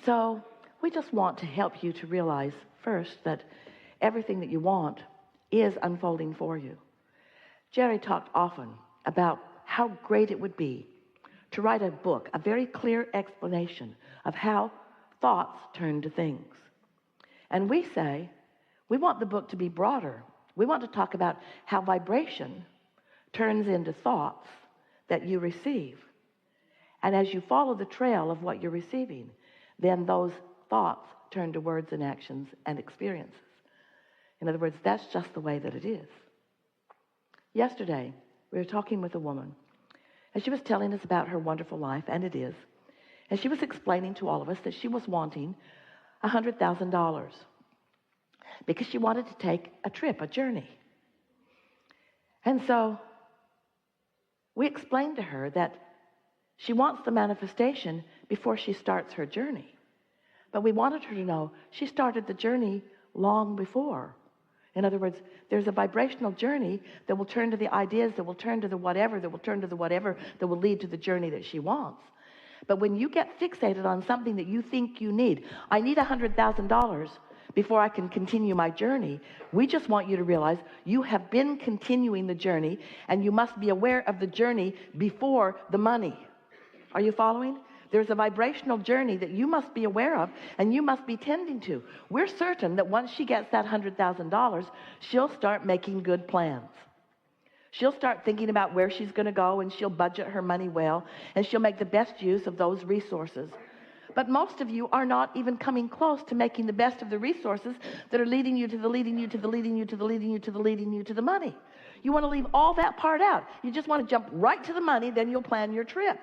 So we just want to help you to realize first that everything that you want is unfolding for you. Jerry talked often about how great it would be to write a book, a very clear explanation of how thoughts turn to things. And we say, we want the book to be broader. We want to talk about how vibration turns into thoughts that you receive. And as you follow the trail of what you're receiving, then those thoughts turn to words and actions and experiences. In other words, that's just the way that it is. Yesterday, we were talking with a woman, and she was telling us about her wonderful life, and it is. And she was explaining to all of us that she was wanting $100,000 because she wanted to take a trip, a journey. And so we explained to her that she wants the manifestation before she starts her journey. But we wanted her to know she started the journey long before. In other words, there's a vibrational journey that will turn to the ideas, that will turn to the whatever, that will turn to the whatever, that will lead to the journey that she wants. But when you get fixated on something that you think you need, I need $100,000 before I can continue my journey, we just want you to realize you have been continuing the journey, and you must be aware of the journey before the money. Are you following? There's a vibrational journey that you must be aware of and you must be tending to. We're certain that once she gets that $100,000, she'll start making good plans. She'll start thinking about where she's going to go, and she'll budget her money well, and she'll make the best use of those resources. But most of you are not even coming close to making the best of the resources that are leading you to the leading you to the leading you to the leading you to the leading you to the money. You want to leave all that part out. You just want to jump right to the money, then you'll plan your trip.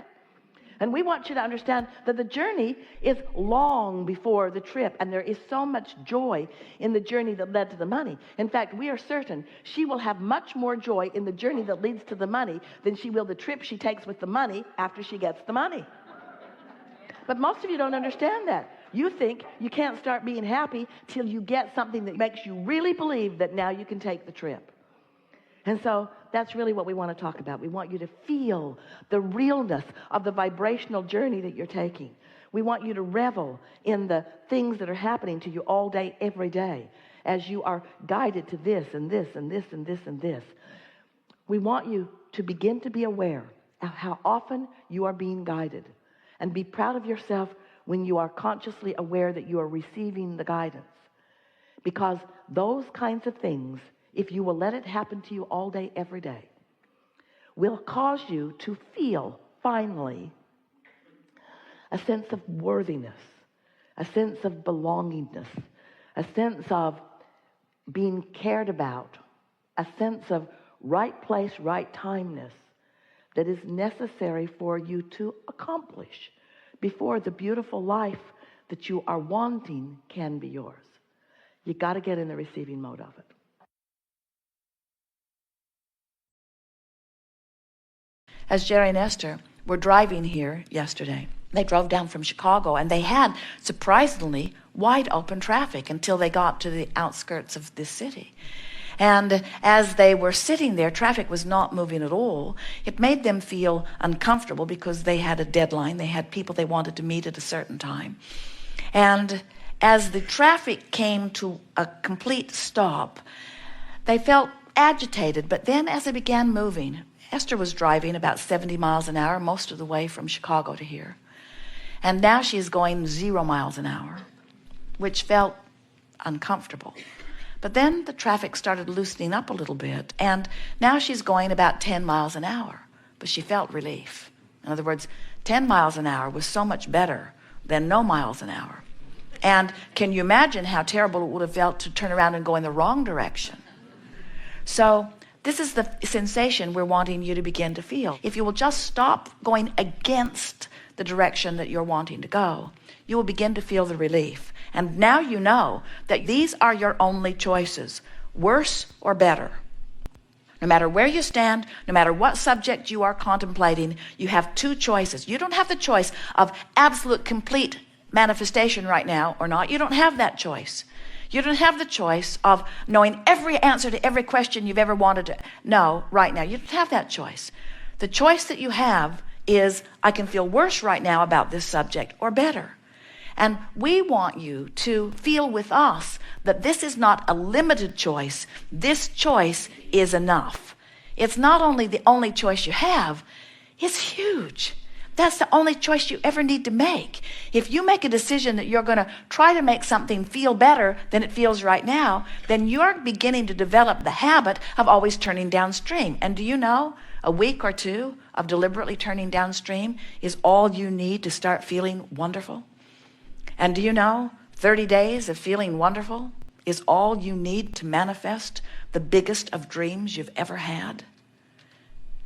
And we want you to understand that the journey is long before the trip, and there is so much joy in the journey that led to the money. In fact, we are certain she will have much more joy in the journey that leads to the money than she will the trip she takes with the money after she gets the money. But most of you don't understand that. You think you can't start being happy till you get something that makes you really believe that now you can take the trip. And so that's really what we want to talk about. We want you to feel the realness of the vibrational journey that you're taking. We want you to revel in the things that are happening to you all day, every day, as you are guided to this and this and this and this and this. We want you to begin to be aware of how often you are being guided, and be proud of yourself when you are consciously aware that you are receiving the guidance. Because those kinds of things, if you will let it happen to you all day, every day, will cause you to feel, finally, a sense of worthiness, a sense of belongingness, a sense of being cared about, a sense of right place, right timeness that is necessary for you to accomplish before the beautiful life that you are wanting can be yours. You got to get in the receiving mode of it. As Jerry and Esther were driving here yesterday, they drove down from Chicago, and they had surprisingly wide open traffic until they got to the outskirts of this city. And as they were sitting there, traffic was not moving at all. It made them feel uncomfortable because they had a deadline. They had people they wanted to meet at a certain time. And as the traffic came to a complete stop, they felt agitated. But then as they began moving, Esther was driving about 70 miles an hour most of the way from Chicago to here. And now she's going 0 miles an hour, which felt uncomfortable. But then the traffic started loosening up a little bit, and now she's going about 10 miles an hour, but she felt relief. In other words, 10 miles an hour was so much better than no miles an hour. And can you imagine how terrible it would have felt to turn around and go in the wrong direction? So this is the sensation we're wanting you to begin to feel. If you will just stop going against the direction that you're wanting to go, you will begin to feel the relief. And now you know that these are your only choices, worse or better. No matter where you stand, no matter what subject you are contemplating, you have two choices. You don't have the choice of absolute complete manifestation right now or not. You don't have that choice. You don't have the choice of knowing every answer to every question you've ever wanted to know right now. You don't have that choice. The choice that you have is, I can feel worse right now about this subject or better. And we want you to feel with us that this is not a limited choice. This choice is enough. It's not only the only choice you have, it's huge. That's the only choice you ever need to make. If you make a decision that you're going to try to make something feel better than it feels right now, then you're beginning to develop the habit of always turning downstream. And do you know, a week or two of deliberately turning downstream is all you need to start feeling wonderful? And do you know, 30 days of feeling wonderful is all you need to manifest the biggest of dreams you've ever had?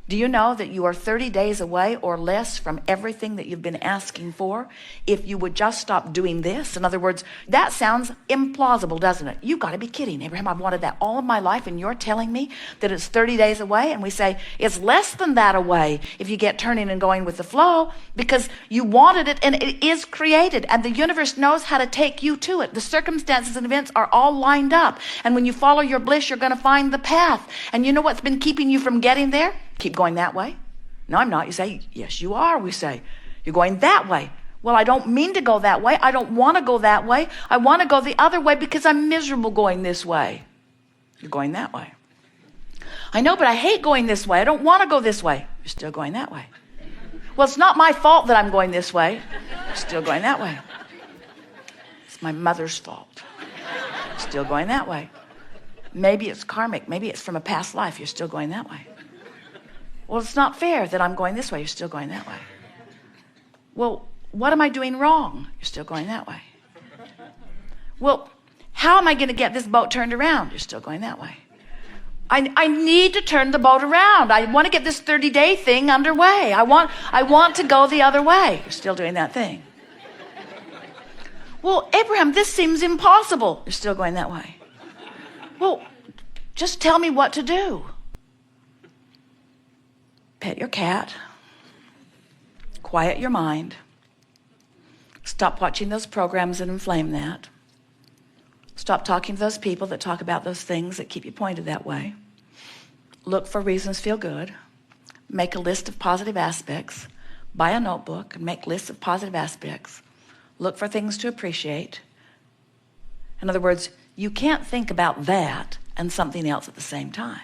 Do you know that you are 30 days away or less from everything that you've been asking for if you would just stop doing this? In other words, that sounds implausible, doesn't it? You've got to be kidding, Abraham. I've wanted that all of my life, and you're telling me that it's 30 days away? And we say, it's less than that away if you get turning and going with the flow, because you wanted it and it is created, and the universe knows how to take you to it. The circumstances and events are all lined up, and when you follow your bliss, you're going to find the path. And you know what's been keeping you from getting there? Keep going that way. No, I'm not. You say, yes, you are. We say, you're going that way. Well, I don't mean to go that way. I don't want to go that way. I want to go the other way because I'm miserable going this way. You're going that way. I know, but I hate going this way. I don't want to go this way. You're still going that way. Well, it's not my fault that I'm going this way. You're still going that way. It's my mother's fault. Still going that way. Maybe it's karmic. Maybe it's from a past life. You're still going that way. Well, it's not fair that I'm going this way. You're still going that way. Well, what am I doing wrong? You're still going that way. Well, how am I going to get this boat turned around? You're still going that way. I need to turn the boat around. I want to get this 30-day thing underway. I want to go the other way. You're still doing that thing. Well, Abraham, this seems impossible. You're still going that way. Well, just tell me what to do. Pet your cat. Quiet your mind. Stop watching those programs that inflame that. Stop talking to those people that talk about those things that keep you pointed that way. Look for reasons to feel good. Make a list of positive aspects. Buy a notebook and make lists of positive aspects. Look for things to appreciate. In other words, you can't think about that and something else at the same time.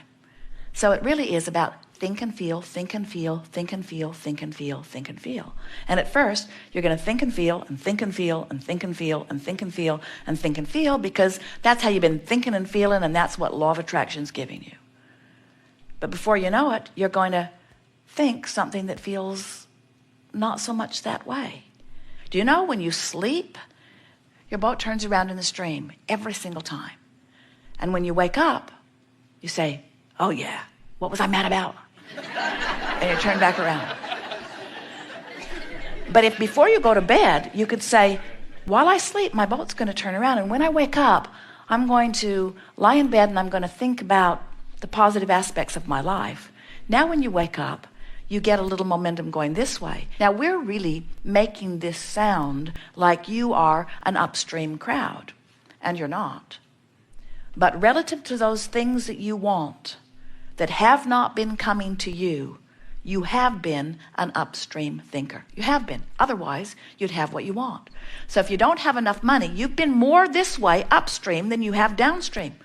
So it really is about think and feel, think and feel, think and feel, think and feel, think and feel. And at first, you're going to think and feel and think and feel and think and feel and think and feel and think and feel, because that's how you've been thinking and feeling, and that's what law of attraction's giving you. But before you know it, you're going to think something that feels not so much that way. Do you know when you sleep, your boat turns around in the stream every single time. And when you wake up, you say, oh yeah, what was I mad about? And you turn back around. But if before you go to bed, you could say, while I sleep, my boat's going to turn around. And when I wake up, I'm going to lie in bed and I'm going to think about the positive aspects of my life. Now when you wake up, you get a little momentum going this way. Now we're really making this sound like you are an upstream crowd, and you're not. But relative to those things that you want that have not been coming to you, you have been an upstream thinker. You have been. Otherwise, you'd have what you want. So if you don't have enough money, you've been more this way upstream than you have downstream.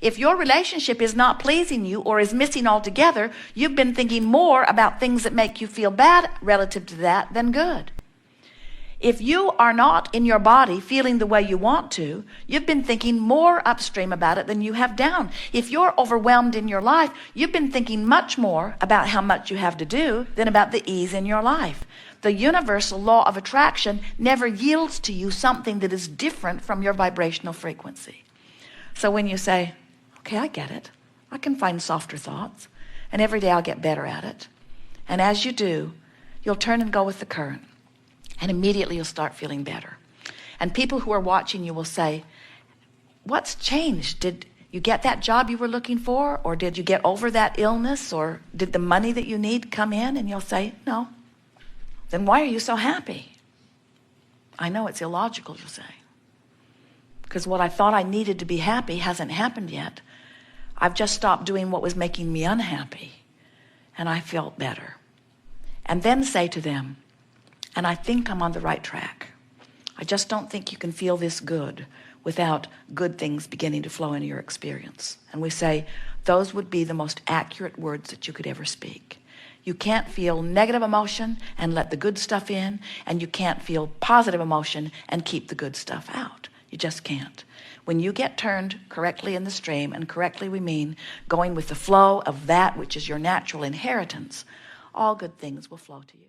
If your relationship is not pleasing you or is missing altogether, you've been thinking more about things that make you feel bad relative to that than good. If you are not in your body feeling the way you want to, you've been thinking more upstream about it than you have down. If you're overwhelmed in your life, you've been thinking much more about how much you have to do than about the ease in your life. The universal law of attraction never yields to you something that is different from your vibrational frequency. So when you say, okay, I get it. I can find softer thoughts, and every day I'll get better at it. And as you do, you'll turn and go with the current. And immediately you'll start feeling better. And people who are watching you will say, what's changed? Did you get that job you were looking for? Or did you get over that illness? Or did the money that you need come in? And you'll say, no. Then why are you so happy? I know it's illogical, you'll say. Because what I thought I needed to be happy hasn't happened yet. I've just stopped doing what was making me unhappy. And I felt better. And then say to them, and I think I'm on the right track. I just don't think you can feel this good without good things beginning to flow into your experience. And we say those would be the most accurate words that you could ever speak. You can't feel negative emotion and let the good stuff in, and you can't feel positive emotion and keep the good stuff out. You just can't. When you get turned correctly in the stream, and correctly we mean going with the flow of that which is your natural inheritance, all good things will flow to you.